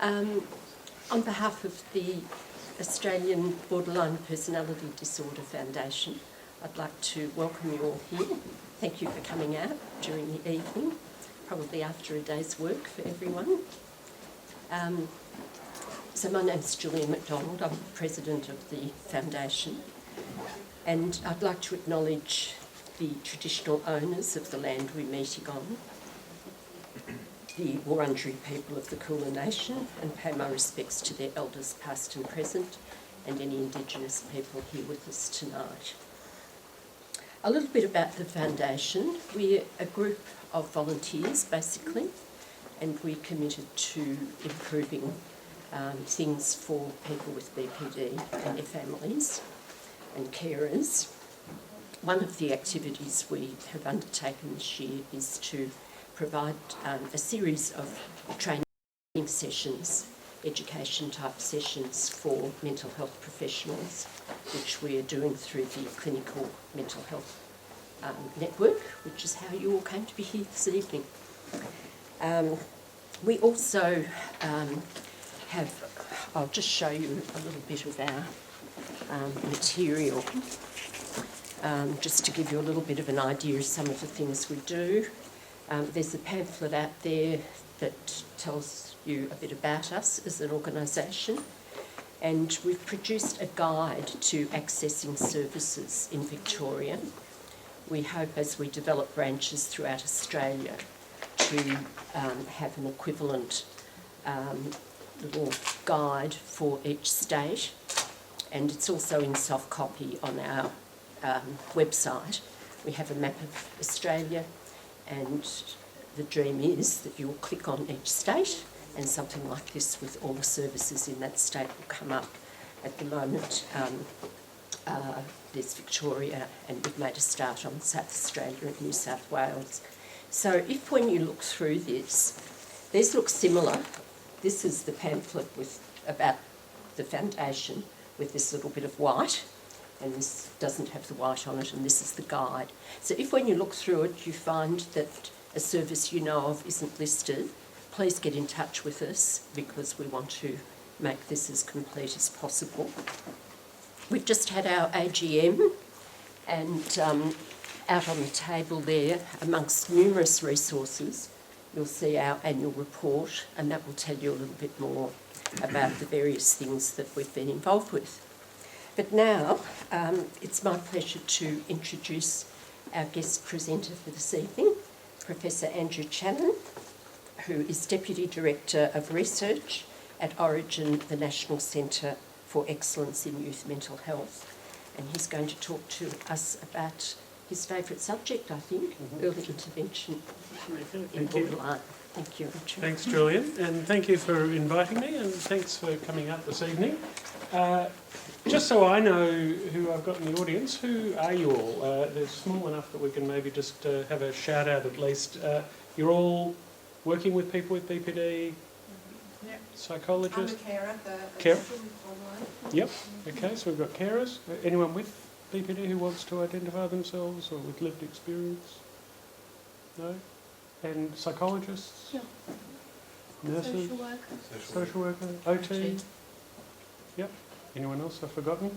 On behalf of the Australian Borderline Personality Disorder Foundation, I'd like to welcome you all here. Thank you for coming out during the evening, probably after a day's work for everyone. So my name's Julian McDonald, I'm President of the Foundation, and I'd like to acknowledge the traditional owners of the land we're meeting on, the Wurundjeri people of the Kulin Nation, and pay my respects to their elders past and present, and any Indigenous people here with us tonight. A little bit about the Foundation. We're a group of volunteers, basically, and we're committed to improving things for people with BPD and their families and carers. One of the activities we have undertaken this year is to provide a series of training sessions, education type sessions for mental health professionals, which we are doing through the Clinical Mental Health Network, which is how you all came to be here this evening. We also I'll just show you a little bit of our material, just to give you a little bit of an idea of some of the things we do. There's a pamphlet out there that tells you a bit about us as an organisation, and we've produced a guide to accessing services in Victoria. We hope, as we develop branches throughout Australia, to have an equivalent little guide for each state, and it's also in soft copy on our website. We have a map of Australia, and the dream is that you'll click on each state and something like this with all the services in that state will come up. At the moment, there's Victoria, and we've made a start on South Australia and New South Wales. So if when you look through this, these look similar. This is the pamphlet about the Foundation with this little bit of white, and this doesn't have the white on it, and this is the guide. So if when you look through it you find that a service you know of isn't listed, please get in touch with us, because we want to make this as complete as possible. We've just had our AGM, and out on the table there, amongst numerous resources, you'll see our annual report, and that will tell you a little bit more about the various things that we've been involved with. But now, it's my pleasure to introduce our guest presenter for this evening, Professor Andrew Chanen, who is Deputy Director of Research at Orygen, the National Centre for Excellence in Youth Mental Health. And he's going to talk to us about his favourite subject, I think, early intervention in borderline. Thank you, Andrew. Thanks, Julian, and thank you for inviting me, and thanks for coming out this evening. Just so I know who I've got in the audience, who are you all? They're small enough that we can maybe just have a shout out at least. You're all working with people with BPD? Yep. Psychologists? I'm a carer. Carer? Yep, okay, so we've got carers. Anyone with BPD who wants to identify themselves or with lived experience? No? And psychologists? Yeah. Nurses? Social worker. Social worker? OT? Yep. Anyone else I've forgotten?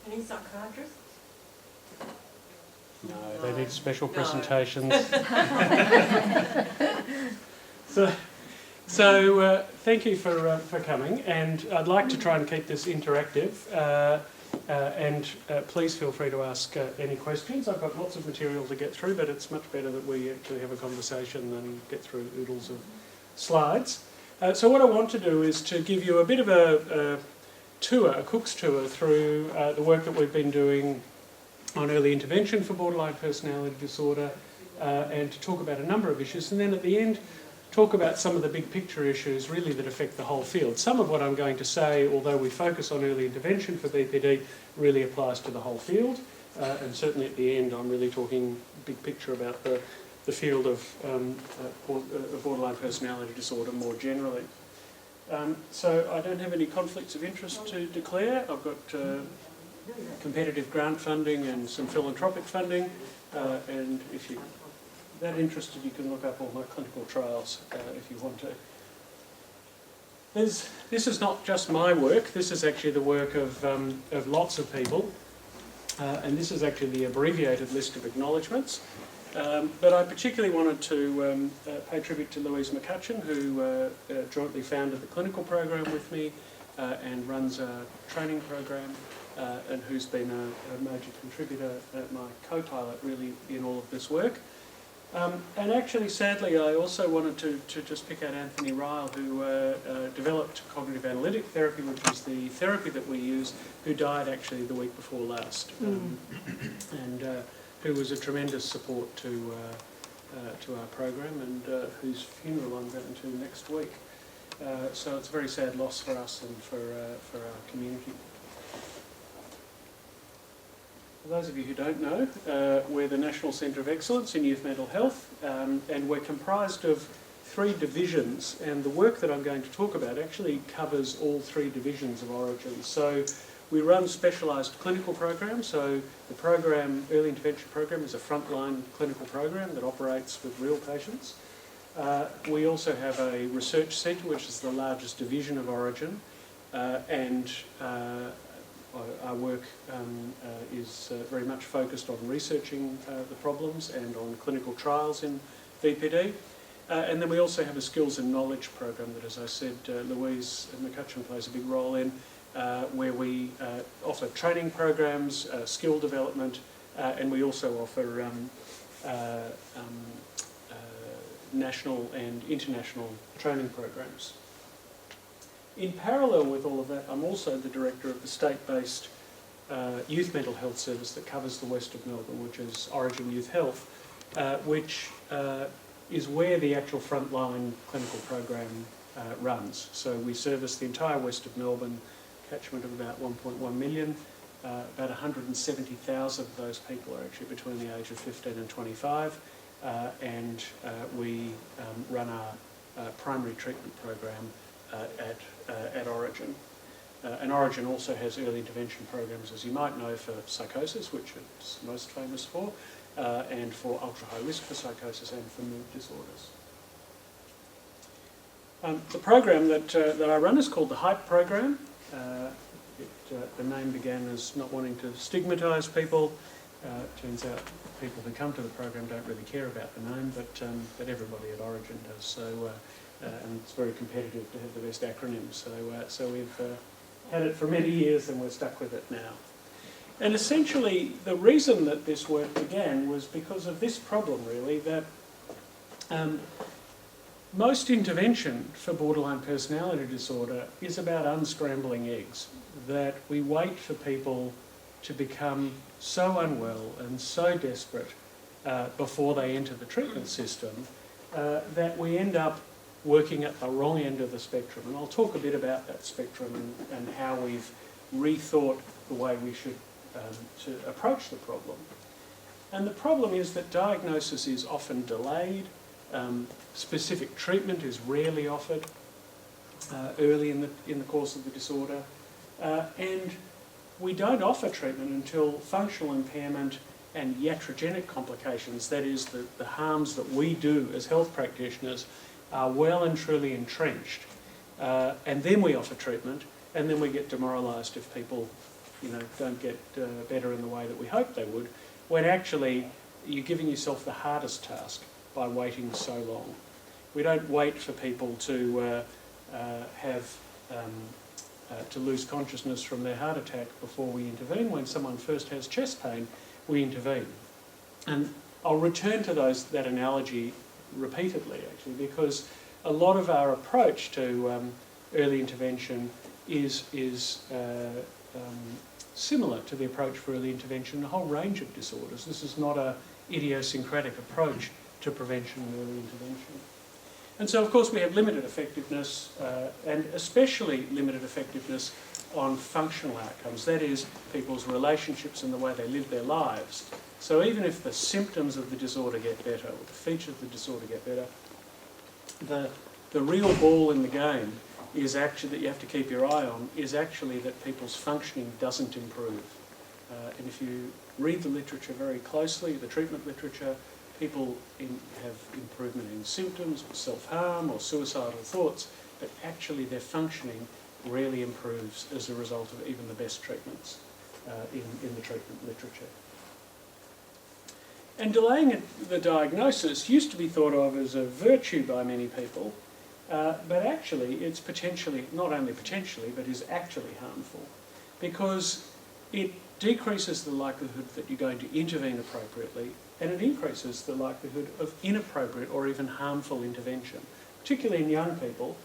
Any psychiatrists? No, they need special presentations. So thank you for coming, and I'd like to try and keep this interactive. And please feel free to ask any questions. I've got lots of material to get through, but it's much better that we actually have a conversation than get through oodles of slides. So what I want to do is to give you a bit of a tour, a cook's tour through the work that we've been doing on early intervention for borderline personality disorder, and to talk about a number of issues, and then at the end talk about some of the big picture issues really that affect the whole field. Some of what I'm going to say, although we focus on early intervention for BPD, really applies to the whole field, and certainly at the end I'm really talking big picture about the field of borderline personality disorder more generally. So I don't have any conflicts of interest to declare. I've got competitive grant funding and some philanthropic funding, and if you're that interested you can look up all my clinical trials if you want to. This is not just my work, this is actually the work of lots of people, and this is actually the abbreviated list of acknowledgements. But I particularly wanted to pay tribute to Louise McCutcheon, who jointly founded the clinical program with me and runs a training program, and who's been a major contributor, my co-pilot really in all of this work. And actually, sadly, I also wanted to just pick out Anthony Ryle, who developed cognitive analytic therapy, which is the therapy that we use, who died actually the week before last, and who was a tremendous support to our program, and whose funeral I'm going to next week. So it's a very sad loss for us and for our community. For those of you who don't know, we're the National Centre of Excellence in Youth Mental Health, and we're comprised of 3 divisions, and the work that I'm going to talk about actually covers all 3 divisions of Orygen. So we run specialised clinical programs, so the program, early intervention program, is a frontline clinical program that operates with real patients. We also have a research centre, which is the largest division of Orygen, and our work is very much focused on researching the problems and on clinical trials in BPD. And then we also have a skills and knowledge program that, as I said, Louise McCutcheon plays a big role in, where we offer training programs, skill development, and we also offer national and international training programs. In parallel with all of that, I'm also the director of the state-based youth mental health service that covers the west of Melbourne, which is Orygen Youth Health, which is where the actual frontline clinical program runs. So we service the entire west of Melbourne, catchment of about 1.1 million. About 170,000 of those people are actually between the age of 15 and 25, and we run our primary treatment program at Orygen. And Orygen also has early intervention programs, as you might know, for psychosis, which it's most famous for, and for ultra-high risk for psychosis and for mood disorders. The program that I run is called the HYPE program. The name began as not wanting to stigmatise people. Turns out people who come to the program don't really care about the name, but everybody at Orygen does. So, and it's very competitive to have the best acronym. So we've had it for many years, and we're stuck with it now. And essentially, the reason that this work began was because of this problem, really, that most intervention for borderline personality disorder is about unscrambling eggs, that we wait for people to become so unwell and so desperate before they enter the treatment system that we end up working at the wrong end of the spectrum. And I'll talk a bit about that spectrum and how we've rethought the way we should to approach the problem. And the problem is that diagnosis is often delayed. Specific treatment is rarely offered early in the course of the disorder, and we don't offer treatment until functional impairment and iatrogenic complications, that is, the harms that we do as health practitioners, are well and truly entrenched. And then we offer treatment, and then we get demoralised if people, don't get better in the way that we hope they would, when actually you're giving yourself the hardest task by waiting so long. We don't wait for people to to lose consciousness from their heart attack before we intervene. When someone first has chest pain, we intervene. And I'll return to that analogy repeatedly, actually, because a lot of our approach to early intervention is similar to the approach for early intervention in a whole range of disorders. This is not an idiosyncratic approach to prevention and early intervention. And so, of course, we have limited effectiveness, and especially limited effectiveness on functional outcomes, that is, people's relationships and the way they live their lives. So even if the symptoms of the disorder get better, or the features of the disorder get better, the real ball in the game is actually, that you have to keep your eye on, is actually that people's functioning doesn't improve. And if you read the literature very closely, the treatment literature, people have improvement in symptoms, or self-harm, or suicidal thoughts, but actually their functioning really improves as a result of even the best treatments in the treatment literature. And delaying the diagnosis used to be thought of as a virtue by many people, but actually it's potentially, not only potentially, but is actually harmful, because it decreases the likelihood that you're going to intervene appropriately, and it increases the likelihood of inappropriate or even harmful intervention. Particularly in young people,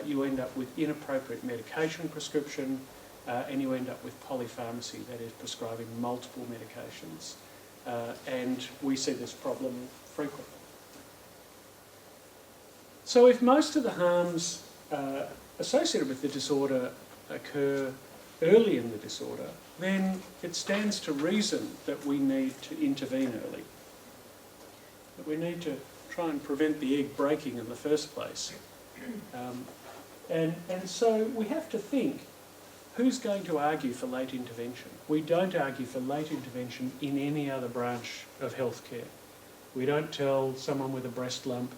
you end up with inappropriate medication prescription, and you end up with polypharmacy, that is prescribing multiple medications. And we see this problem frequently. So if most of the harms associated with the disorder occur early in the disorder, then it stands to reason that we need to intervene early. That we need to try and prevent the egg breaking in the first place. And so we have to think, who's going to argue for late intervention? We don't argue for late intervention in any other branch of healthcare. We don't tell someone with a breast lump,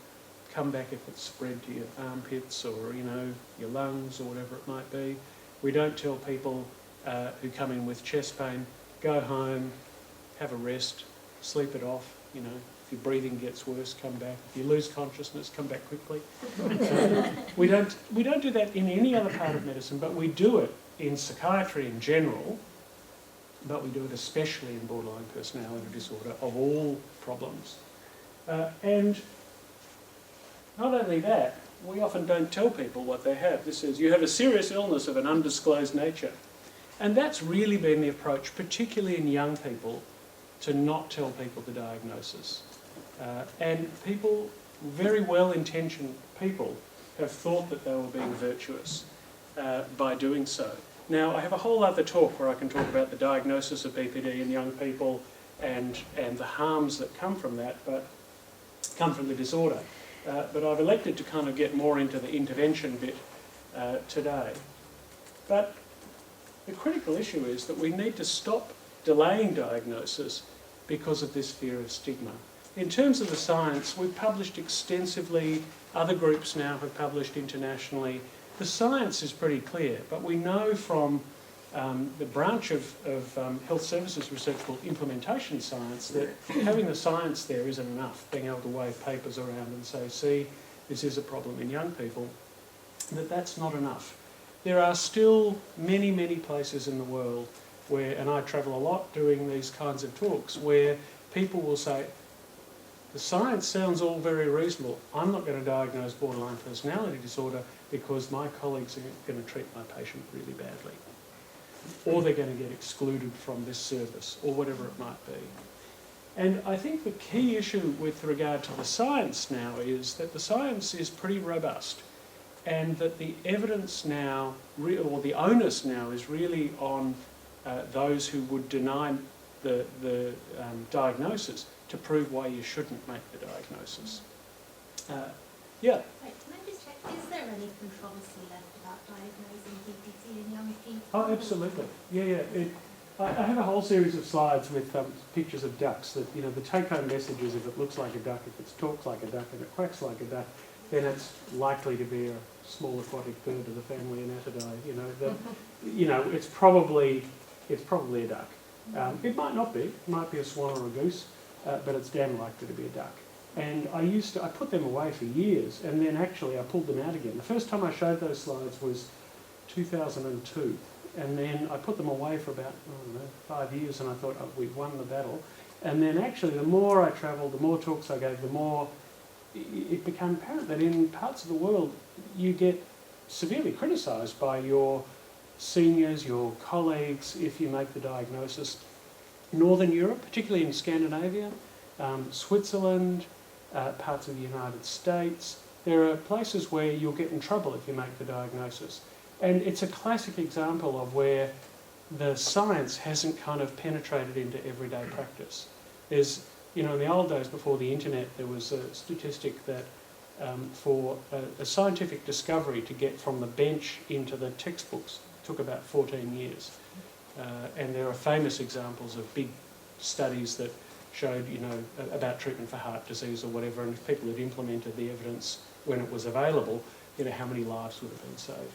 come back if it's spread to your armpits or, your lungs or whatever it might be. We don't tell people who come in with chest pain, go home, have a rest, sleep it off, if your breathing gets worse, come back. If you lose consciousness, come back quickly. We don't do that in any other part of medicine, but we do it in psychiatry in general, but we do it especially in borderline personality disorder of all problems. And not only that, we often don't tell people what they have. This is, you have a serious illness of an undisclosed nature. And that's really been the approach, particularly in young people, to not tell people the diagnosis. And people, very well-intentioned people, have thought that they were being virtuous by doing so. Now, I have a whole other talk where I can talk about the diagnosis of BPD in young people and the harms that come from that, but come from the disorder. But I've elected to kind of get more into the intervention bit today. But the critical issue is that we need to stop delaying diagnosis because of this fear of stigma. In terms of the science, we've published extensively. Other groups now have published internationally. The science is pretty clear, but we know from the branch of health services research called implementation science that having the science there isn't enough, being able to wave papers around and say, see, this is a problem in young people, that's not enough. There are still many, many places in the world where, and I travel a lot doing these kinds of talks, where people will say, the science sounds all very reasonable. I'm not going to diagnose borderline personality disorder because my colleagues are going to treat my patient really badly. Or they're going to get excluded from this service, or whatever it might be. And I think the key issue with regard to the science now is that the science is pretty robust, and that the evidence now, or the onus now, is really on those who would deny the diagnosis to prove why you shouldn't make the diagnosis. Yeah? Wait, can I just check, is there any controversy left about diagnosing BPD in young people? Oh, absolutely. Yeah. I have a whole series of slides with pictures of ducks that, the take-home message is if it looks like a duck, if it talks like a duck, and it quacks like a duck, then it's likely to be a small aquatic bird of the family Anatidae. It's probably a duck. It might not be. It might be a swan or a goose, but it's damn likely to be a duck. And I put them away for years, and then actually I pulled them out again. The first time I showed those slides was 2002, and then I put them away for about 5 years, and I thought, oh, we've won the battle. And then actually the more I travelled, the more talks I gave, the more it became apparent that in parts of the world you get severely criticised by your seniors, your colleagues, if you make the diagnosis. Northern Europe, particularly in Scandinavia, Switzerland, parts of the United States, there are places where you'll get in trouble if you make the diagnosis. And it's a classic example of where the science hasn't kind of penetrated into everyday practice. There's, in the old days before the internet, there was a statistic that for a scientific discovery to get from the bench into the textbooks took about 14 years. And there are famous examples of big studies that showed, about treatment for heart disease or whatever, and if people had implemented the evidence when it was available, how many lives would have been saved.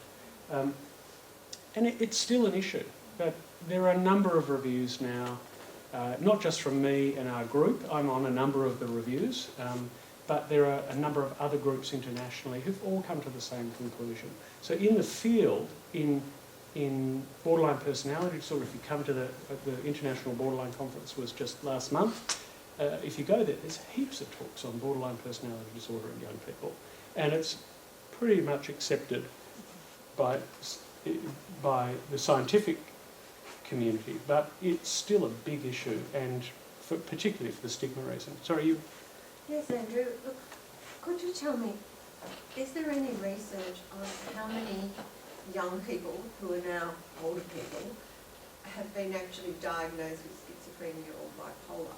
And it's still an issue, but there are a number of reviews now, not just from me and our group. I'm on a number of the reviews, but there are a number of other groups internationally who've all come to the same conclusion. So in the field, in borderline personality disorder, if you come to the International Borderline Conference was just last month, if you go there, there's heaps of talks on borderline personality disorder in young people, and it's pretty much accepted by the scientific community, but it's still a big issue, and particularly for the stigma reason. Sorry, you... Yes, Andrew. Look, could you tell me, is there any research on how many young people who are now older people have been actually diagnosed with schizophrenia or bipolar,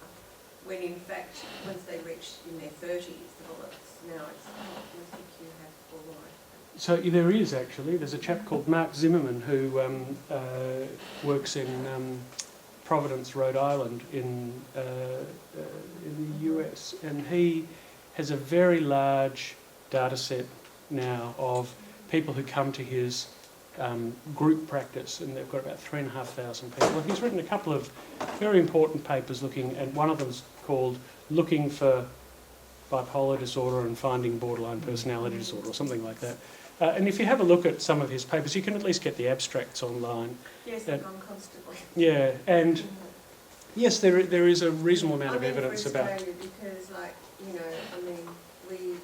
when in fact, once they reach in their 30s, now it's, I think you have borderline. So there is actually. There's a chap called Mark Zimmerman who works in Providence, Rhode Island, in the US, and he has a very large data set now of people who come to his group practice, and they've got about 3,500 people. And he's written a couple of very important papers looking, and one of them's called "Looking for Bipolar Disorder and Finding Borderline Personality Disorder," or something like that. And if you have a look at some of his papers, you can at least get the abstracts online. Yes, they've gone constantly. Yeah, and yes, there is a reasonable amount of evidence for about. Australia, because, like, we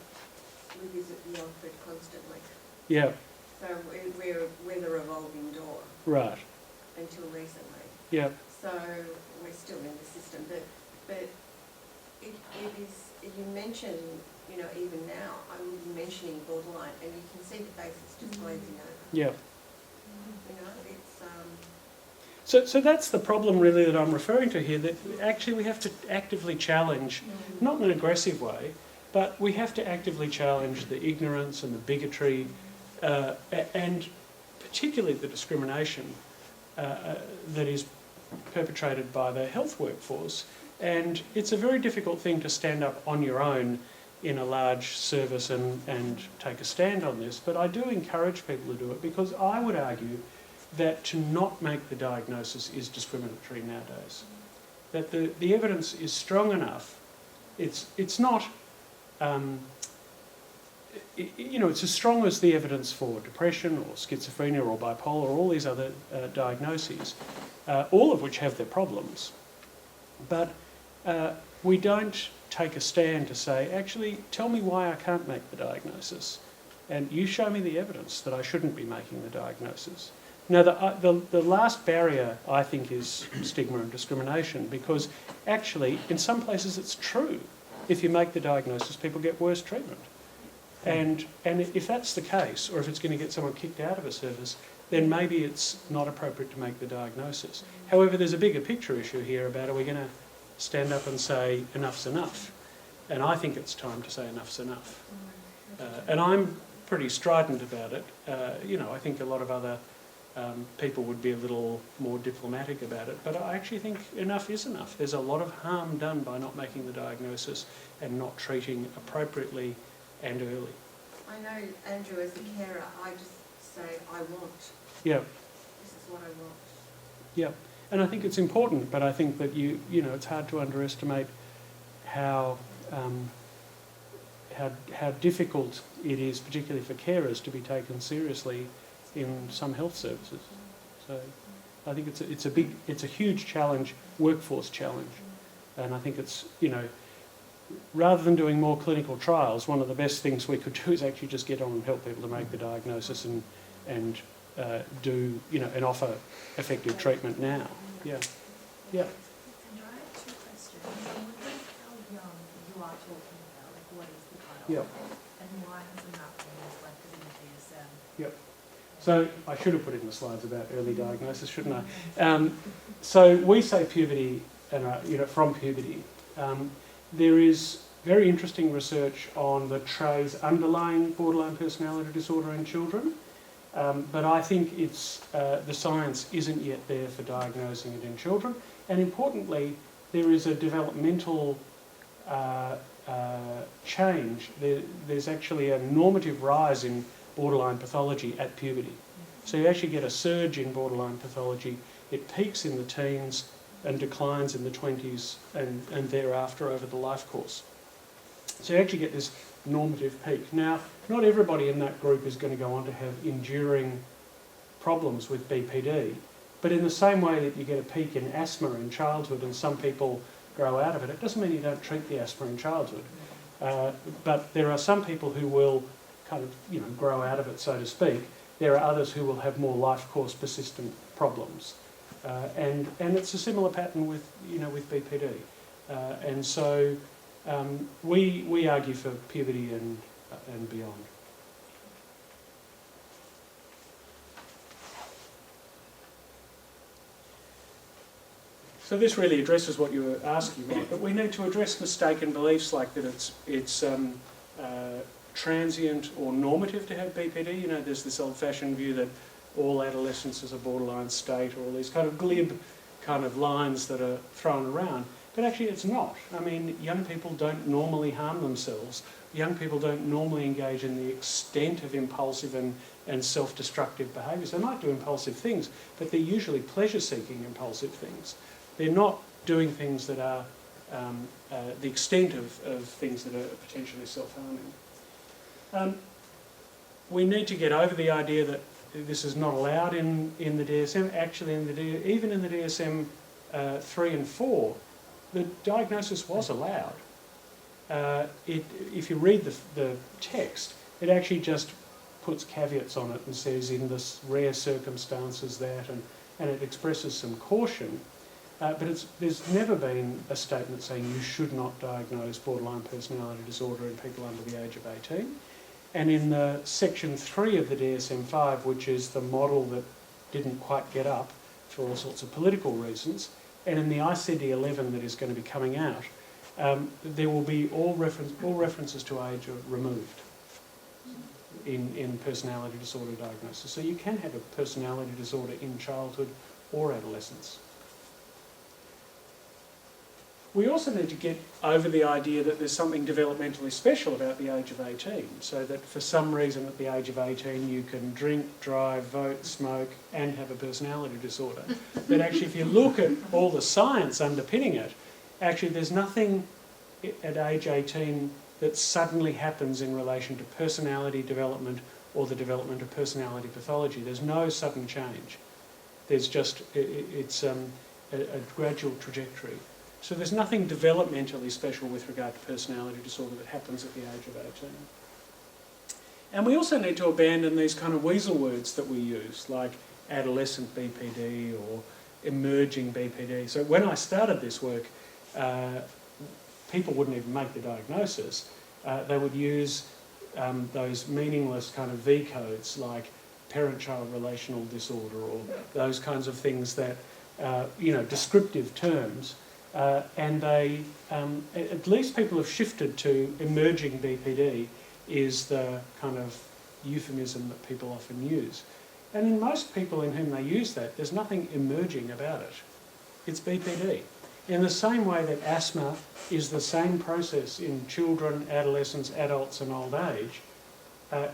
visit the Alfred constantly. Yeah. So we're the revolving door. Right. Until recently. Yeah. So we're still in the system, but it is. You mentioned, even now, I will be mentioning borderline, and you can see the basis just glazing over. Yeah. It's. So that's the problem really that I'm referring to here, that actually we have to actively challenge, not in an aggressive way, but we have to actively challenge the ignorance and the bigotry and particularly the discrimination that is perpetrated by the health workforce. And it's a very difficult thing to stand up on your own in a large service and take a stand on this, but I do encourage people to do it, because I would argue that to not make the diagnosis is discriminatory nowadays. That the evidence is strong enough. It's not, it's as strong as the evidence for depression or schizophrenia or bipolar or all these other diagnoses, all of which have their problems. But we don't take a stand to say, actually, tell me why I can't make the diagnosis, and you show me the evidence that I shouldn't be making the diagnosis. Now, the last barrier, I think, is stigma and discrimination, because actually, in some places it's true. If you make the diagnosis, people get worse treatment. And if that's the case, or if it's going to get someone kicked out of a service, then maybe it's not appropriate to make the diagnosis. However, there's a bigger picture issue here about, are we going to stand up and say enough's enough? And I think it's time to say enough's enough. And I'm pretty strident about it. I think a lot of other people would be a little more diplomatic about it, but I actually think enough is enough. There's a lot of harm done by not making the diagnosis and not treating appropriately and early. I know, Andrew, as a carer, I just say, I want. Yeah. This is what I want. Yeah. And I think it's important, but I think that it's hard to underestimate how difficult it is, particularly for carers, to be taken seriously in some health services. So I think it's a huge challenge, workforce challenge, and I think it's rather than doing more clinical trials, one of the best things we could do is actually just get on and help people to make the diagnosis and do and offer effective treatment now. Yeah. Yeah. And I have two questions. I'm wondering how young you are talking about, like what is the cutoff? Yeah. And why hasn't that been reflected in the DSM? Yep. So I should have put in the slides about early diagnosis, shouldn't I? So we say puberty, and from puberty. There is very interesting research on the traits underlying borderline personality disorder in children. But I think the science isn't yet there for diagnosing it in children. And importantly, there is a developmental change. There's actually a normative rise in borderline pathology at puberty. So you actually get a surge in borderline pathology. It peaks in the teens and declines in the 20s and thereafter over the life course. So you actually get this normative peak. Now, not everybody in that group is going to go on to have enduring problems with BPD, but in the same way that you get a peak in asthma in childhood and some people grow out of it, it doesn't mean you don't treat the asthma in childhood. But there are some people who will kind of, grow out of it, so to speak. There are others who will have more life course persistent problems. And it's a similar pattern with, with BPD. And so we argue for puberty and beyond. So this really addresses what you were asking about, but we need to address mistaken beliefs like that it's transient or normative to have BPD. There's this old-fashioned view that all adolescence is a borderline state, or all these kind of glib kind of lines that are thrown around. But actually it's not. I mean, young people don't normally harm themselves. Young people don't normally engage in the extent of impulsive and self-destructive behaviours. They might do impulsive things, but they're usually pleasure-seeking impulsive things. They're not doing things that are the extent of things that are potentially self-harming. We need to get over the idea that this is not allowed in the DSM. Actually, even in the DSM 3 and 4, the diagnosis was allowed. If you read the text, it actually just puts caveats on it and says in this rare circumstances that, and it expresses some caution. But there's never been a statement saying you should not diagnose borderline personality disorder in people under the age of 18. And in the section 3 of the DSM-5, which is the model that didn't quite get up for all sorts of political reasons, and in the ICD-11 that is going to be coming out, there will be all references to age are removed in personality disorder diagnosis. So you can have a personality disorder in childhood or adolescence. We also need to get over the idea that there's something developmentally special about the age of 18, so that for some reason at the age of 18 you can drink, drive, vote, smoke and have a personality disorder. But actually if you look at all the science underpinning it, actually there's nothing at age 18 that suddenly happens in relation to personality development or the development of personality pathology. There's no sudden change. There's just, it's a gradual trajectory. So there's nothing developmentally special with regard to personality disorder that happens at the age of 18. And we also need to abandon these kind of weasel words that we use, like adolescent BPD or emerging BPD. So when I started this work, people wouldn't even make the diagnosis. They would use those meaningless kind of V codes like parent-child relational disorder or those kinds of things that, descriptive terms. And they, at least people have shifted to emerging BPD is the kind of euphemism that people often use. And in most people in whom they use that, there's nothing emerging about it. It's BPD. In the same way that asthma is the same process in children, adolescents, adults and old age,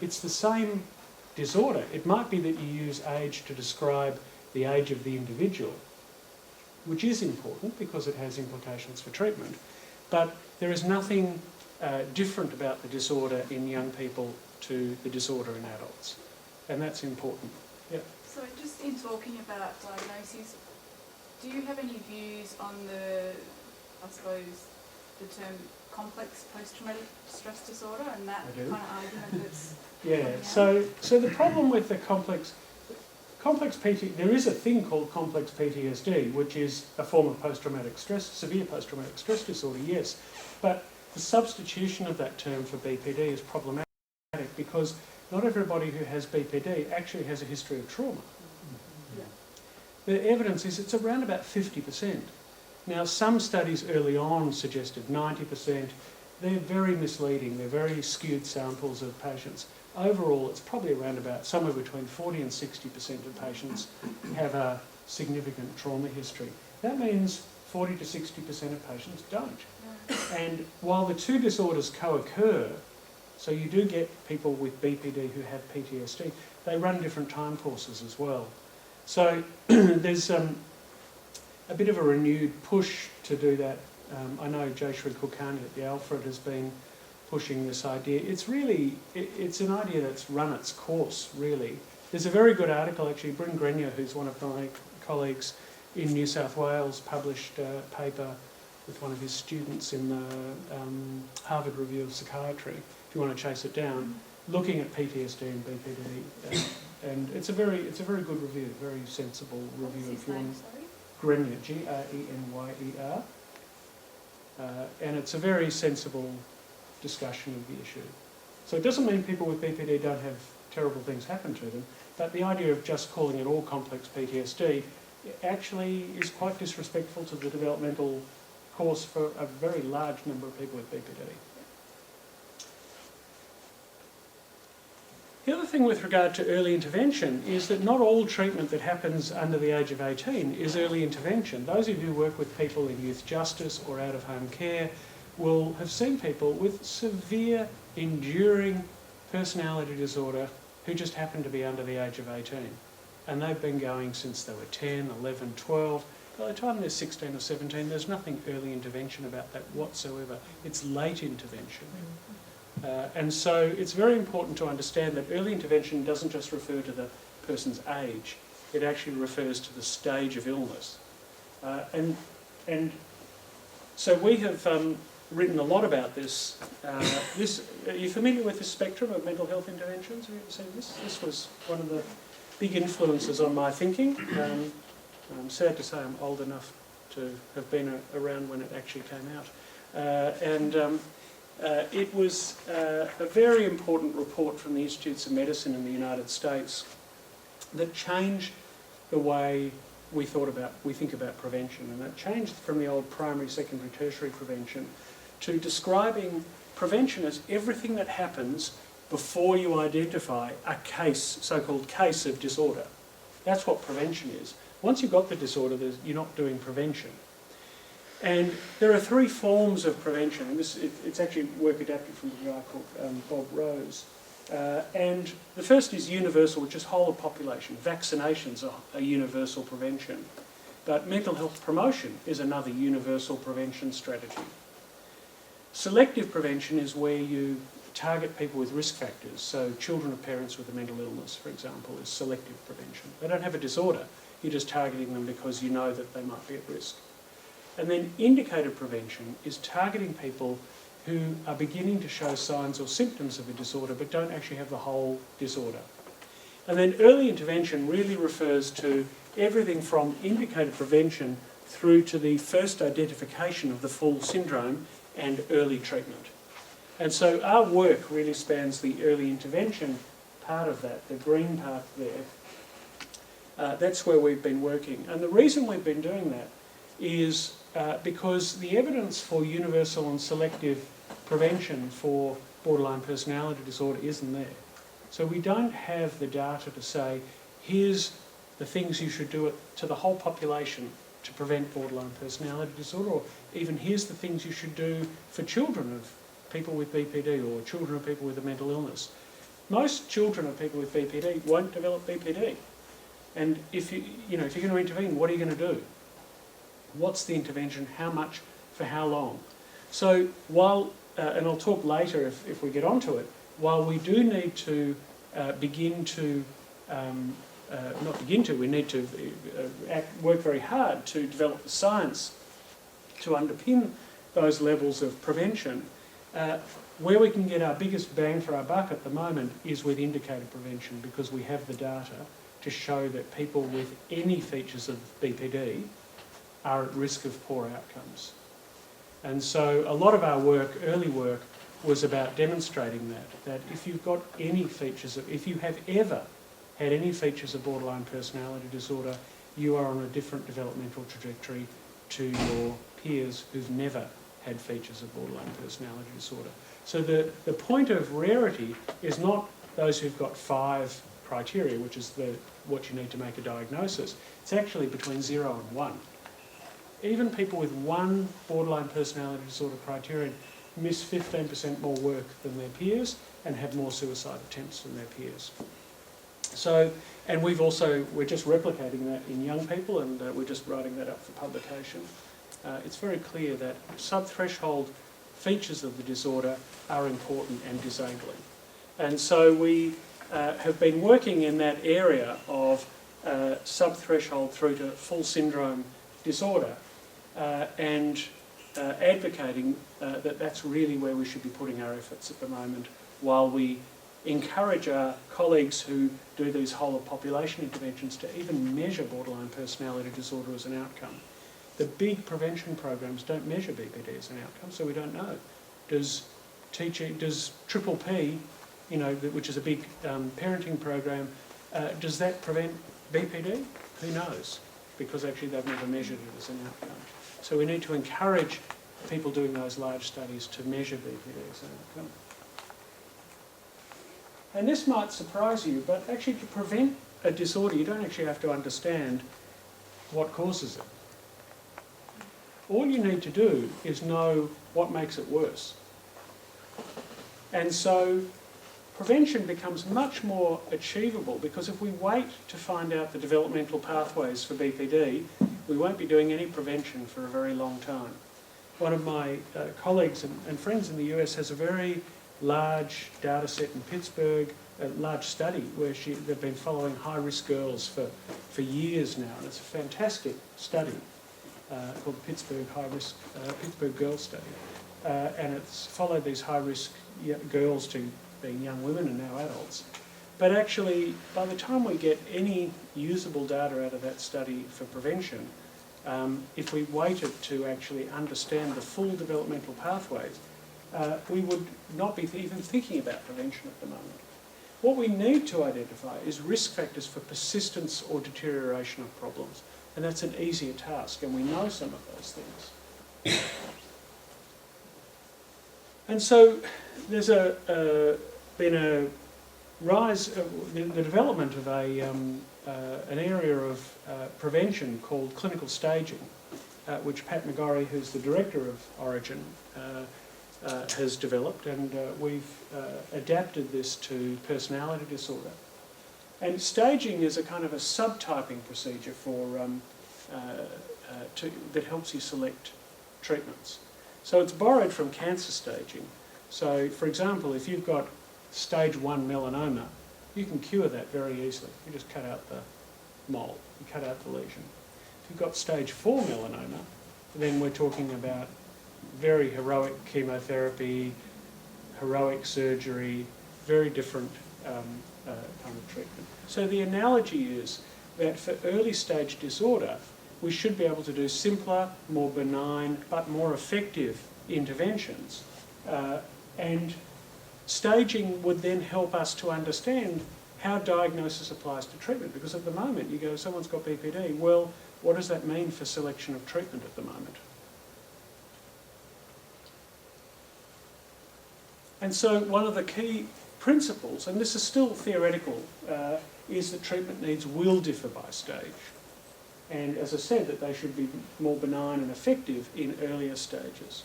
it's the same disorder. It might be that you use age to describe the age of the individual, which is important because it has implications for treatment. But there is nothing different about the disorder in young people to the disorder in adults. And that's important. Yeah. So just in talking about diagnoses, do you have any views on the term complex post-traumatic stress disorder and that kind of argument that's so the problem with the complex PT, there is a thing called complex PTSD, which is a form of post-traumatic stress, severe post-traumatic stress disorder, yes. But the substitution of that term for BPD is problematic because not everybody who has BPD actually has a history of trauma. The evidence is it's around about 50%. Now, some studies early on suggested 90%. They're very misleading. They're very skewed samples of patients. Overall, it's probably around about somewhere between 40 and 60% of patients have a significant trauma history. That means 40 to 60% of patients don't. And while the two disorders co-occur, So you do get people with BPD who have PTSD. They run different time courses as well. So there's a bit of a renewed push to do that. I know Jayshree Kulkarni at the Alfred has been pushing this idea. It's really, it's an idea that's run its course, really. There's a very good article, actually, Bryn Grenier, who's one of my colleagues in New South Wales, published a paper with one of his students in the Harvard Review of Psychiatry, if you want to chase it down, looking at PTSD and BPD. And it's a very good review, very sensible review. What's his name, sorry? Grenier, G-R-E-N-Y-E-R. And it's a very sensible discussion of the issue. So it doesn't mean people with BPD don't have terrible things happen to them, but the idea of just calling it all complex PTSD actually is quite disrespectful to the developmental course for a very large number of people with BPD. The other thing with regard to early intervention is that not all treatment that happens under the age of 18 is early intervention. Those of you who work with people in youth justice or out-of-home care will have seen people with severe, enduring personality disorder who just happen to be under the age of 18. And they've been going since they were 10, 11, 12. By the time they're 16 or 17, there's nothing early intervention about that whatsoever. It's late intervention. And so it's very important to understand that early intervention doesn't just refer to the person's age, it actually refers to the stage of illness. And so we have written a lot about this. Are you familiar with the spectrum of mental health interventions? Have you ever seen this? This was one of the big influences on my thinking. I'm sad to say I'm old enough to have been around when it actually came out. It was a very important report from the Institutes of Medicine in the United States that changed the way we think about prevention, and it changed from the old primary, secondary, tertiary prevention to describing prevention as everything that happens before you identify a case, so-called case of disorder. That's what prevention is. Once you've got the disorder, you're not doing prevention. And there are three forms of prevention, and it's actually work adapted from a guy called Bob Rose. And the first is universal, which is whole of population. Vaccinations are a universal prevention. But mental health promotion is another universal prevention strategy. Selective prevention is where you target people with risk factors. So children of parents with a mental illness, for example, is selective prevention. They don't have a disorder. You're just targeting them because you know that they might be at risk. And then indicated prevention is targeting people who are beginning to show signs or symptoms of a disorder but don't actually have the whole disorder. And then early intervention really refers to everything from indicated prevention through to the first identification of the full syndrome and early treatment. And so our work really spans the early intervention part of that, the green part there. That's where we've been working. And the reason we've been doing that is because the evidence for universal and selective prevention for borderline personality disorder isn't there. So we don't have the data to say, here's the things you should do to the whole population to prevent borderline personality disorder, or even here's the things you should do for children of people with BPD or children of people with a mental illness. Most children of people with BPD won't develop BPD. And if you're going to intervene, what are you going to do? What's the intervention? How much? For how long? So while, and I'll talk later if we get onto it, while we do need to we need to work very hard to develop the science to underpin those levels of prevention. Where we can get our biggest bang for our buck at the moment is with indicated prevention, because we have the data to show that people with any features of BPD are at risk of poor outcomes. And so a lot of our work, early work, was about demonstrating that if you've got any features if you have ever had any features of borderline personality disorder, you are on a different developmental trajectory to your peers who've never had features of borderline personality disorder. So the point of rarity is not those who've got 5 criteria, which is what you need to make a diagnosis. It's actually between 0 and 1. Even people with 1 borderline personality disorder criterion miss 15% more work than their peers, and have more suicide attempts than their peers. So, and we're just replicating that in young people, and we're just writing that up for publication. It's very clear that sub-threshold features of the disorder are important and disabling. And so we have been working in that area of sub-threshold through to full syndrome disorder and advocating that that's really where we should be putting our efforts at the moment, while we encourage our colleagues who do these whole of population interventions to even measure borderline personality disorder as an outcome. The big prevention programs don't measure BPD as an outcome, so we don't know. Does Triple P, you know, which is a big parenting program, does that prevent BPD? Who knows? Because actually they've never measured it as an outcome. So we need to encourage people doing those large studies to measure BPD as an outcome. And this might surprise you, but actually to prevent a disorder, you don't actually have to understand what causes it. All you need to do is know what makes it worse. And so prevention becomes much more achievable, because if we wait to find out the developmental pathways for BPD, we won't be doing any prevention for a very long time. One of my colleagues and friends in the US has a very large data set in Pittsburgh, a large study where they've been following high-risk girls for years now, and it's a fantastic study called the Pittsburgh Girls Study, and it's followed these high-risk girls to being young women and now adults. But actually, by the time we get any usable data out of that study for prevention, if we waited to actually understand the full developmental pathways, we would not be even thinking about prevention at the moment. What we need to identify is risk factors for persistence or deterioration of problems, and that's an easier task, and we know some of those things. And so there's been a rise, the development of an area of prevention called clinical staging, which Pat McGorry, who's the director of Orygen, has developed, and we've adapted this to personality disorder. And staging is a kind of a subtyping procedure that helps you select treatments. So it's borrowed from cancer staging. So, for example, if you've got stage 1 melanoma, you can cure that very easily. You just cut out the mole, you cut out the lesion. If you've got stage 4 melanoma, then we're talking about very heroic chemotherapy, heroic surgery, very different kind of treatment. So the analogy is that for early stage disorder, we should be able to do simpler, more benign, but more effective interventions. And staging would then help us to understand how diagnosis applies to treatment, because at the moment you go, someone's got BPD, well, what does that mean for selection of treatment at the moment? And so one of the key principles, and this is still theoretical, is that treatment needs will differ by stage. And as I said, that they should be more benign and effective in earlier stages.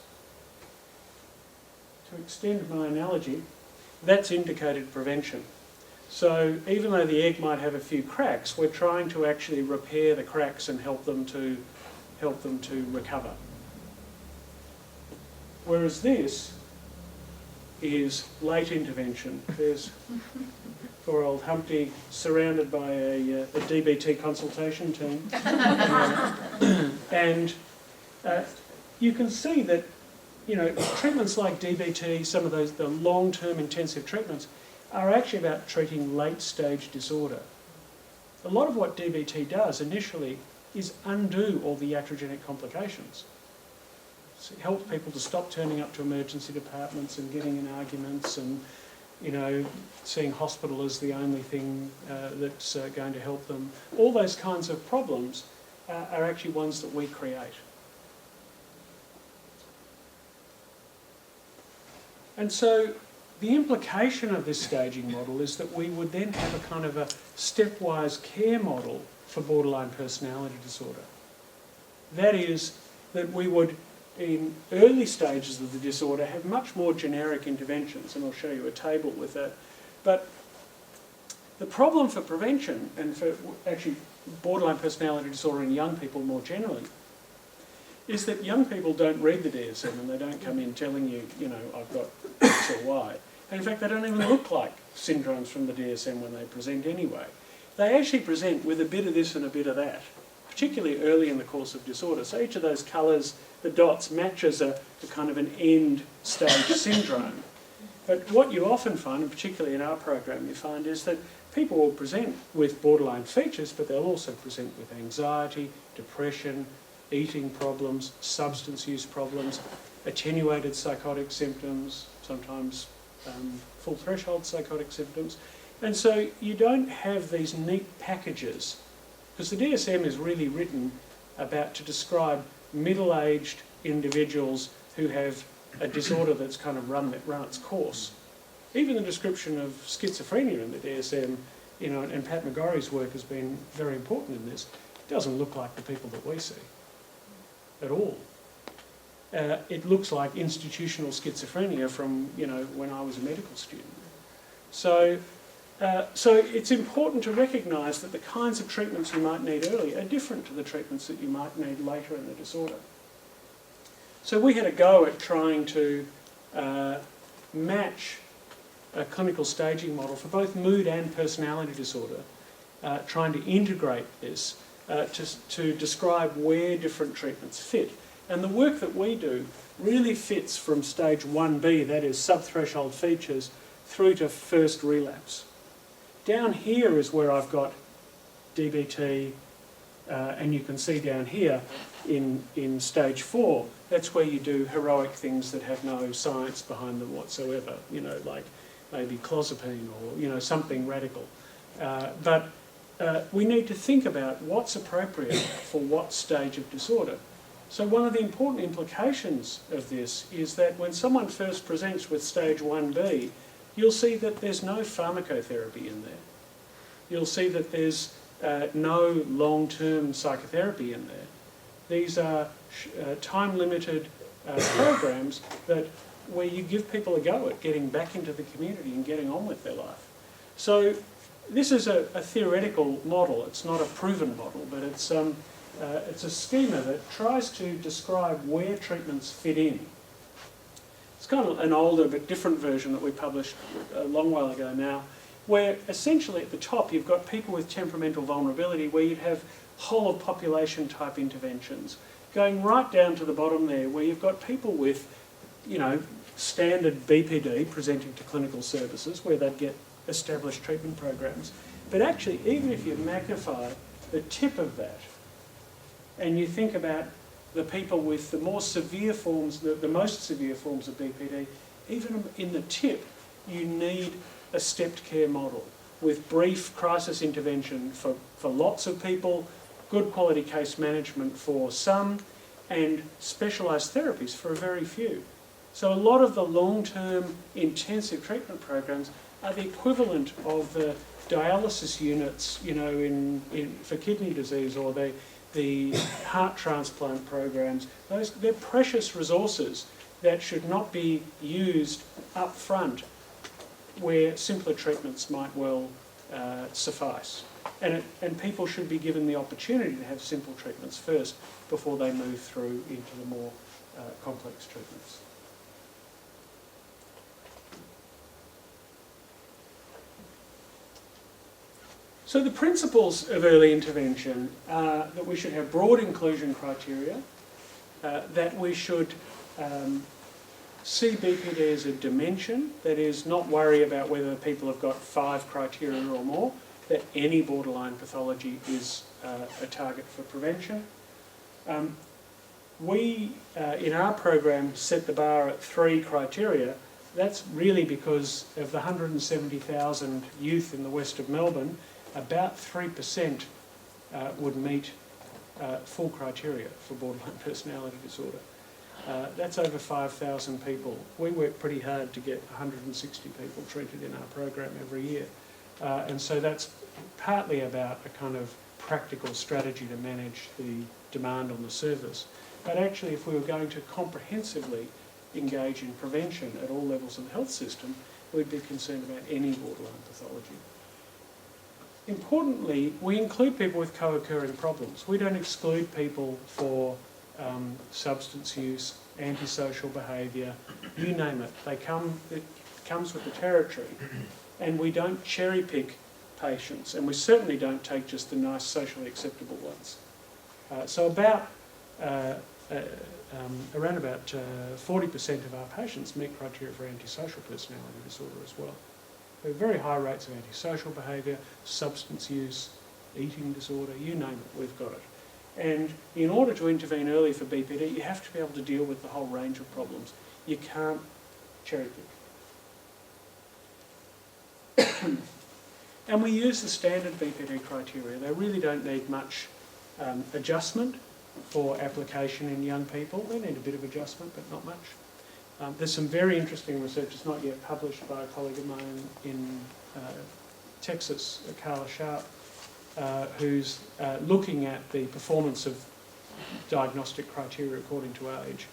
To extend my analogy, that's indicated prevention. So even though the egg might have a few cracks, we're trying to actually repair the cracks and help them to recover. Whereas this is late intervention. There's poor old Humpty surrounded by a DBT consultation team. And you can see that, you know, treatments like DBT, some of those, the long-term intensive treatments, are actually about treating late-stage disorder. A lot of what DBT does initially is undo all the iatrogenic complications. It helps people to stop turning up to emergency departments and getting in arguments and, you know, seeing hospital as the only thing that's going to help them. All those kinds of problems are actually ones that we create. And so the implication of this staging model is that we would then have a kind of a stepwise care model for borderline personality disorder. That is, that we would in early stages of the disorder have much more generic interventions, and I'll show you a table with that. But the problem for prevention, and for actually borderline personality disorder in young people more generally, is that young people don't read the DSM and they don't come in telling you, you know, I've got X or Y. And in fact, they don't even look like syndromes from the DSM when they present anyway. They actually present with a bit of this and a bit of that, particularly early in the course of disorder. So each of those colours, the dots, matches a kind of an end stage syndrome. But what you often find, and particularly in our program you find, is that people will present with borderline features, but they'll also present with anxiety, depression, eating problems, substance use problems, attenuated psychotic symptoms, sometimes full threshold psychotic symptoms. And so you don't have these neat packages, because the DSM is really written about to describe middle-aged individuals who have a disorder that's kind of run its course. Even the description of schizophrenia in the DSM, you know, and Pat McGorry's work has been very important in this, doesn't look like the people that we see at all. It looks like institutional schizophrenia from, you know, when I was a medical student. So it's important to recognise that the kinds of treatments you might need early are different to the treatments that you might need later in the disorder. So we had a go at trying to match a clinical staging model for both mood and personality disorder, trying to integrate this to describe where different treatments fit. And the work that we do really fits from stage 1B, that is subthreshold features, through to first relapse. Down here is where I've got DBT, and you can see down here in stage 4, that's where you do heroic things that have no science behind them whatsoever, you know, like maybe clozapine or, you know, something radical. But we need to think about what's appropriate for what stage of disorder. So one of the important implications of this is that when someone first presents with stage 1B, you'll see that there's no pharmacotherapy in there. You'll see that there's no long-term psychotherapy in there. These are time-limited programs where you give people a go at getting back into the community and getting on with their life. So this is a theoretical model. It's not a proven model, but it's a schema that tries to describe where treatments fit in. It's kind of an older but different version that we published a long while ago now, where essentially at the top you've got people with temperamental vulnerability, where you'd have whole of population type interventions, going right down to the bottom there where you've got people with, you know, standard BPD presenting to clinical services where they'd get established treatment programs. But actually, even if you magnify the tip of that and you think about the people with the more severe forms, the most severe forms of BPD, even in the tip, you need a stepped care model with brief crisis intervention for lots of people, good quality case management for some, and specialised therapies for a very few. So a lot of the long-term intensive treatment programs are the equivalent of the dialysis units, you know, for kidney disease, or the heart transplant programs. They're precious resources that should not be used up front where simpler treatments might well suffice. And people should be given the opportunity to have simple treatments first before they move through into the more complex treatments. So the principles of early intervention are that we should have broad inclusion criteria, that we should see BPD as a dimension, that is, not worry about whether people have got 5 criteria or more, that any borderline pathology is a target for prevention. We, in our program, set the bar at 3 criteria. That's really because of the 170,000 youth in the west of Melbourne, about 3% would meet full criteria for borderline personality disorder. That's over 5,000 people. We work pretty hard to get 160 people treated in our program every year. And so that's partly about a kind of practical strategy to manage the demand on the service. But actually, if we were going to comprehensively engage in prevention at all levels of the health system, we'd be concerned about any borderline pathology. Importantly, we include people with co-occurring problems. We don't exclude people for substance use, antisocial behaviour, you name it. It comes with the territory. And we don't cherry pick patients, and we certainly don't take just the nice socially acceptable ones. So around about 40% of our patients meet criteria for antisocial personality disorder as well. We have very high rates of antisocial behaviour, substance use, eating disorder, you name it, we've got it. And in order to intervene early for BPD, you have to be able to deal with the whole range of problems. You can't cherry pick. And we use the standard BPD criteria. They really don't need much adjustment for application in young people. They need a bit of adjustment, but not much. There's some very interesting research, it's not yet published, by a colleague of mine in Texas, Carla Sharp, who's looking at the performance of diagnostic criteria according to age.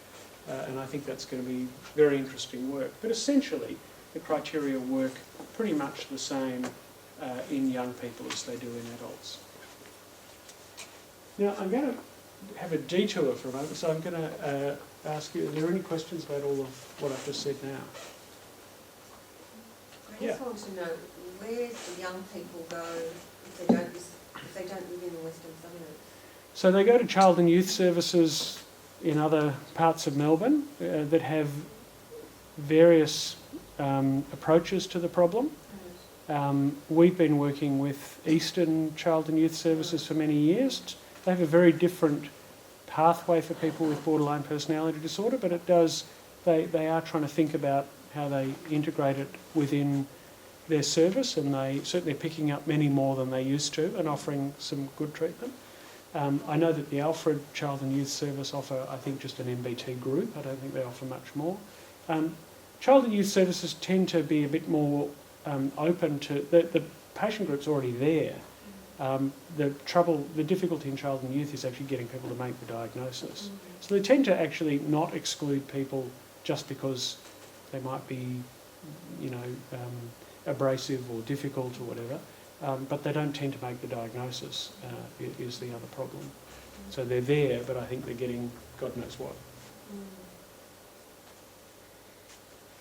And I think that's going to be very interesting work. But essentially, the criteria work pretty much the same in young people as they do in adults. Now, I'm going to have a detour for a moment, so I'm going to ask you, are there any questions about all of what I've just said now? I just want to know, where do young people go if they don't live in the Western suburbs? So they go to child and youth services in other parts of Melbourne that have various approaches to the problem. We've been working with Eastern Child and Youth Services for many years. They have a very different pathway for people with borderline personality disorder, but they are trying to think about how they integrate it within their service, and they certainly are picking up many more than they used to and offering some good treatment. I know that the Alfred Child and Youth Service offer, I think, just an MBT group. I don't think they offer much more. Child and youth services tend to be a bit more open to... The patient group's already there. The difficulty in child and youth is actually getting people to make the diagnosis. So they tend to actually not exclude people just because they might be, abrasive or difficult or whatever, but they don't tend to make the diagnosis, is the other problem. So they're there, but I think they're getting God knows what.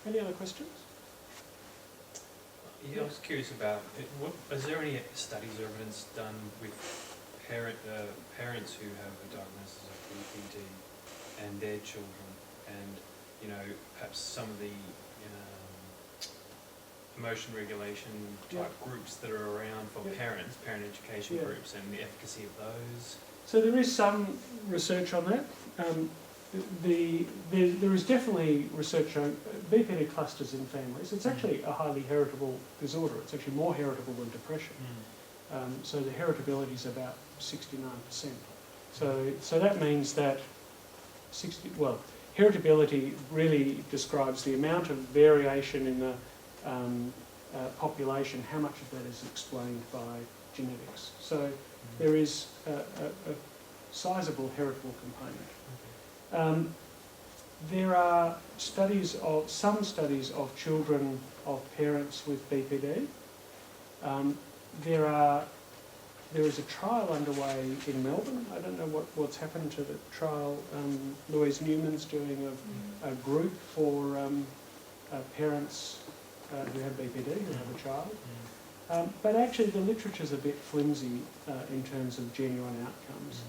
Any other questions? Yeah, I was curious about, is there any studies or evidence done with parents who have a diagnosis of BPD and their children, and perhaps some of the emotion regulation type groups that are around for parents, parent education groups, and the efficacy of those? So there is some research on that. There is definitely research on BPD clusters in families. It's actually a highly heritable disorder. It's actually more heritable than depression. So the heritability is about 69%. So that means that heritability really describes the amount of variation in the population, how much of that is explained by genetics. So there is a sizable heritable component. There are some studies of children of parents with BPD. There is a trial underway in Melbourne. I don't know what's happened to the trial. Louise Newman's doing a group for parents who have BPD, who have a child. But actually the literature's a bit flimsy in terms of genuine outcomes.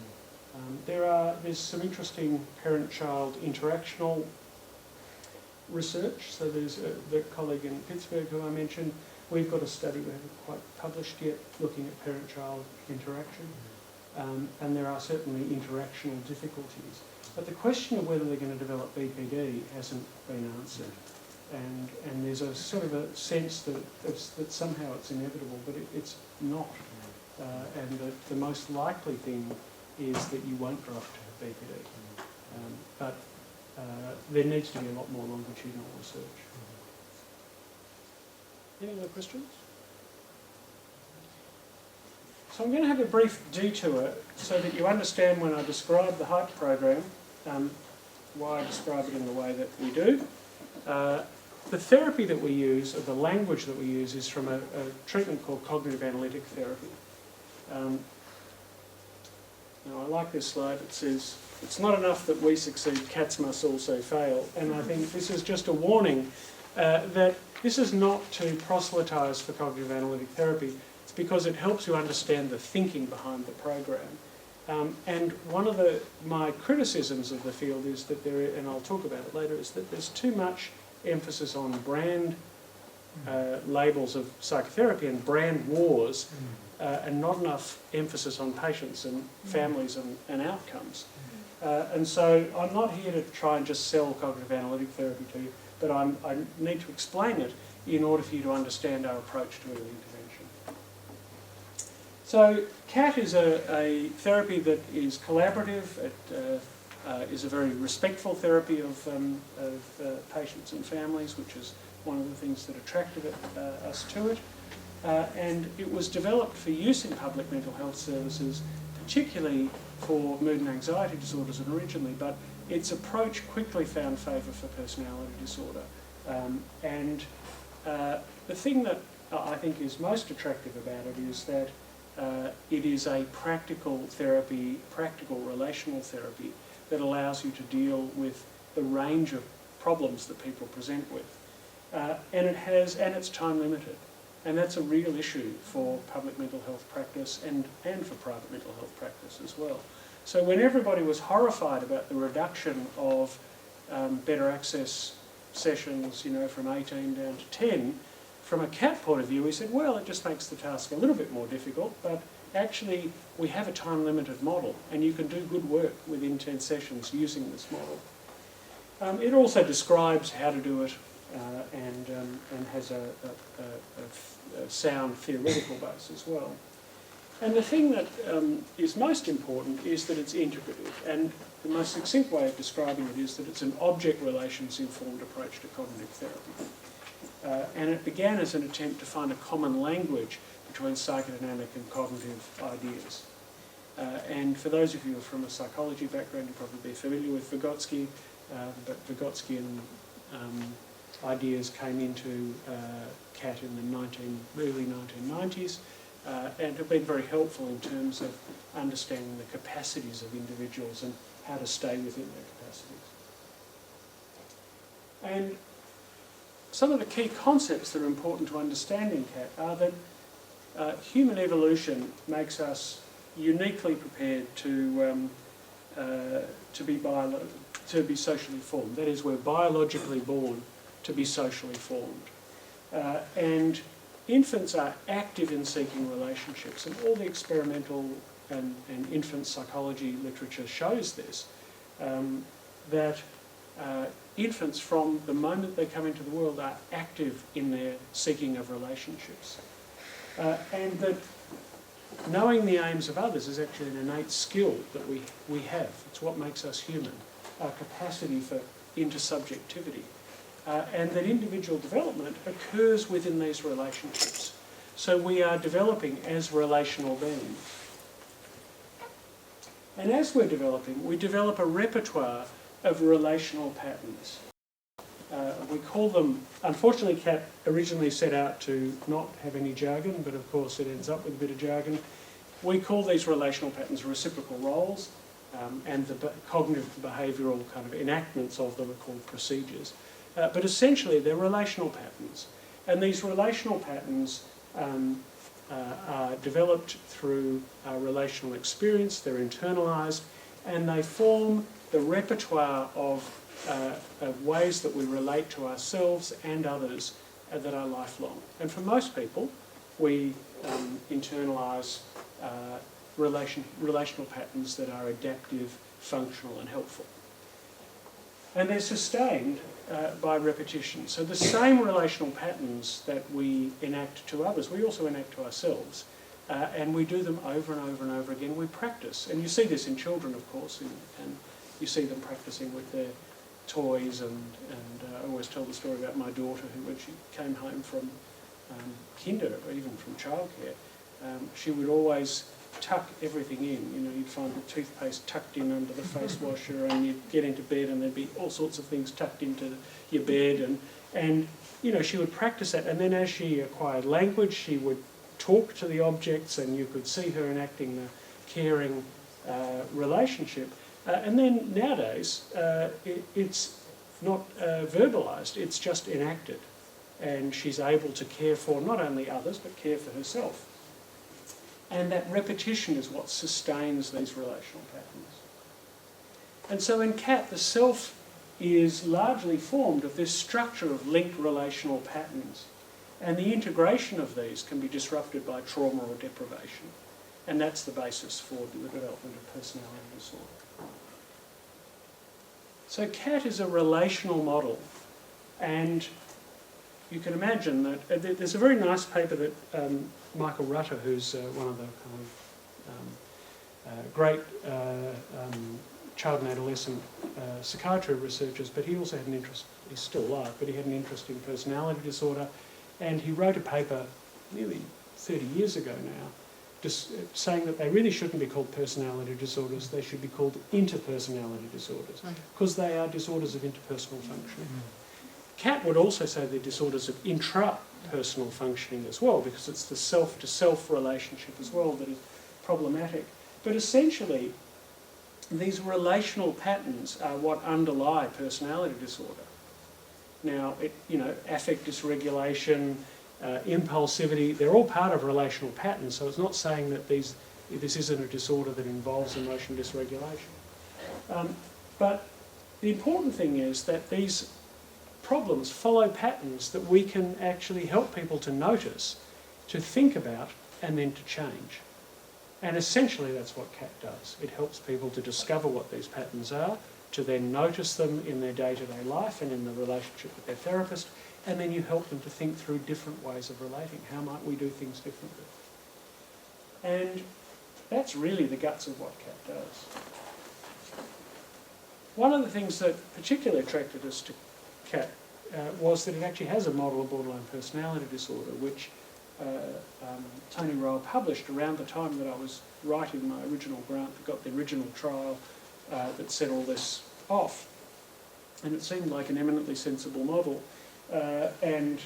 There's some interesting parent-child interactional research. So there's the colleague in Pittsburgh who I mentioned. We've got a study we haven't quite published yet looking at parent-child interaction. And there are certainly interactional difficulties. But the question of whether they're going to develop BPD hasn't been answered. And there's a sort of a sense that somehow it's inevitable, but it's not. And the most likely thing is that you won't grow up to have BPD. But there needs to be a lot more longitudinal research. Any other questions? So I'm going to have a brief detour so that you understand when I describe the HYPE program, why I describe it in the way that we do. The therapy that we use, or the language that we use, is from a treatment called cognitive analytic therapy. Now I like this slide. It says, it's not enough that we succeed, cats must also fail. And I think this is just a warning that this is not to proselytise for cognitive analytic therapy. It's because it helps you understand the thinking behind the program. And one of my criticisms of the field is that and I'll talk about it later, is that there's too much emphasis on brand labels of psychotherapy and brand wars, and not enough emphasis on patients and families and outcomes. And so I'm not here to try and just sell cognitive analytic therapy to you, but I need to explain it in order for you to understand our approach to early intervention. So CAT is a therapy that is collaborative. It is a very respectful therapy of patients and families, which is one of the things that attracted us to it. And it was developed for use in public mental health services, particularly for mood and anxiety disorders originally, but its approach quickly found favour for personality disorder. The thing that I think is most attractive about it is that it is a practical therapy, practical relational therapy that allows you to deal with the range of problems that people present with. And it's time limited. And that's a real issue for public mental health practice and for private mental health practice as well. So when everybody was horrified about the reduction of better access sessions, from 18 down to 10, from a CAT point of view, we said, well, it just makes the task a little bit more difficult, but actually we have a time-limited model, and you can do good work within 10 sessions using this model. It also describes how to do it and has a sound theoretical base as well. And the thing that is most important is that it's integrative, and the most succinct way of describing it is that it's an object relations informed approach to cognitive therapy. And it began as an attempt to find a common language between psychodynamic and cognitive ideas. And for those of you who are from a psychology background, you'll probably be familiar with Vygotsky, but Vygotskyan ideas came into CAT in the early 1990s and have been very helpful in terms of understanding the capacities of individuals and how to stay within their capacities. And some of the key concepts that are important to understand in CAT are that human evolution makes us uniquely prepared to be socially formed. That is, we're biologically born to be socially formed. And infants are active in seeking relationships, and all the experimental and infant psychology literature shows this, that infants from the moment they come into the world are active in their seeking of relationships. And that knowing the aims of others is actually an innate skill that we have. It's what makes us human, our capacity for intersubjectivity. And that individual development occurs within these relationships. So we are developing as relational beings. And as we're developing, we develop a repertoire of relational patterns. We call them, unfortunately CAT originally set out to not have any jargon, but of course it ends up with a bit of jargon. We call these relational patterns reciprocal roles, and the cognitive behavioural kind of enactments of them are called procedures. But essentially they're relational patterns. And these relational patterns are developed through our relational experience, they're internalised, and they form the repertoire of ways that we relate to ourselves and others that are lifelong. And for most people, we internalise relational patterns that are adaptive, functional and helpful. And they're sustained by repetition. So the same relational patterns that we enact to others, we also enact to ourselves. And we do them over and over and over again. We practice. And you see this in children, of course, and you see them practicing with their toys. And I always tell the story about my daughter who, when she came home from kinder or even from childcare, she would always tuck everything in. You know, you'd find the toothpaste tucked in under the face washer, and you'd get into bed and there'd be all sorts of things tucked into your bed, and you know, she would practice that, and then as she acquired language, she would talk to the objects, and you could see her enacting the caring relationship. And then nowadays, it's not verbalised, it's just enacted. And she's able to care for not only others, but care for herself. And that repetition is what sustains these relational patterns. And so in Cat, the self is largely formed of this structure of linked relational patterns. And the integration of these can be disrupted by trauma or deprivation. And that's the basis for the development of personality disorder. So Cat is a relational model, and you can imagine that there's a very nice paper that Michael Rutter, who's one of the kind of great child and adolescent psychiatry researchers, but he also had an interest, he's still alive, but he had an interest in personality disorder, and he wrote a paper nearly 30 years ago now, just saying that they really shouldn't be called personality disorders, they should be called interpersonality disorders, because they are disorders of interpersonal functioning. Cat would also say they're disorders of intrapersonal functioning as well, because it's the self-to-self relationship as well that is problematic. But essentially, these relational patterns are what underlie personality disorder. Now, affect dysregulation, impulsivity, they're all part of relational patterns, so it's not saying that this isn't a disorder that involves emotion dysregulation. But the important thing is that these problems follow patterns that we can actually help people to notice, to think about, and then to change. And essentially that's what CAT does. It helps people to discover what these patterns are, to then notice them in their day-to-day life and in the relationship with their therapist, and then you help them to think through different ways of relating. How might we do things differently? And that's really the guts of what CAT does. One of the things that particularly attracted us to CAT was that it actually has a model of borderline personality disorder, which Tony Rowe published around the time that I was writing my original grant that got the original trial that set all this off. And it seemed like an eminently sensible model. And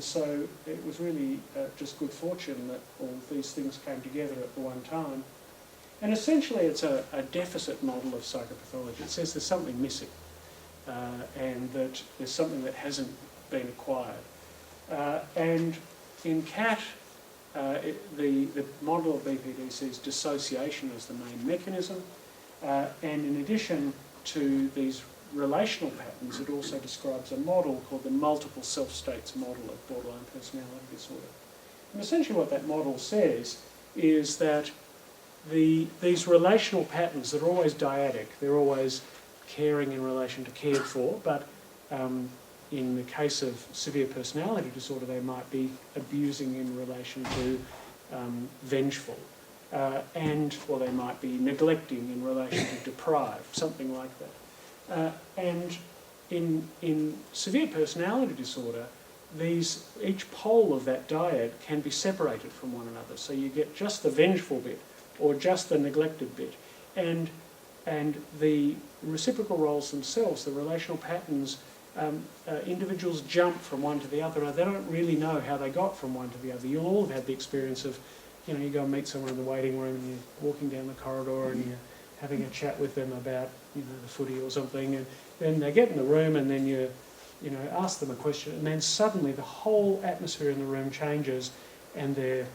so it was really just good fortune that all these things came together at the one time. And essentially it's a deficit model of psychopathology. It says there's something missing and that there's something that hasn't been acquired. And in CAT, the model of BPD sees dissociation as the main mechanism. And in addition to these relational patterns, it also describes a model called the multiple self-states model of borderline personality disorder. And essentially what that model says is that these relational patterns that are always dyadic, they're always caring in relation to cared for, but in the case of severe personality disorder, they might be abusing in relation to vengeful, or they might be neglecting in relation to deprive, something like that. And in severe personality disorder, each pole of that dyad can be separated from one another. So you get just the vengeful bit or just the neglected bit. And the reciprocal roles themselves, the relational patterns, individuals jump from one to the other. They don't really know how they got from one to the other. You'll all have had the experience of, you go and meet someone in the waiting room and you're walking down the corridor and you're having a chat with them about, the footy or something, and then they get in the room and then you ask them a question, and then suddenly the whole atmosphere in the room changes and they're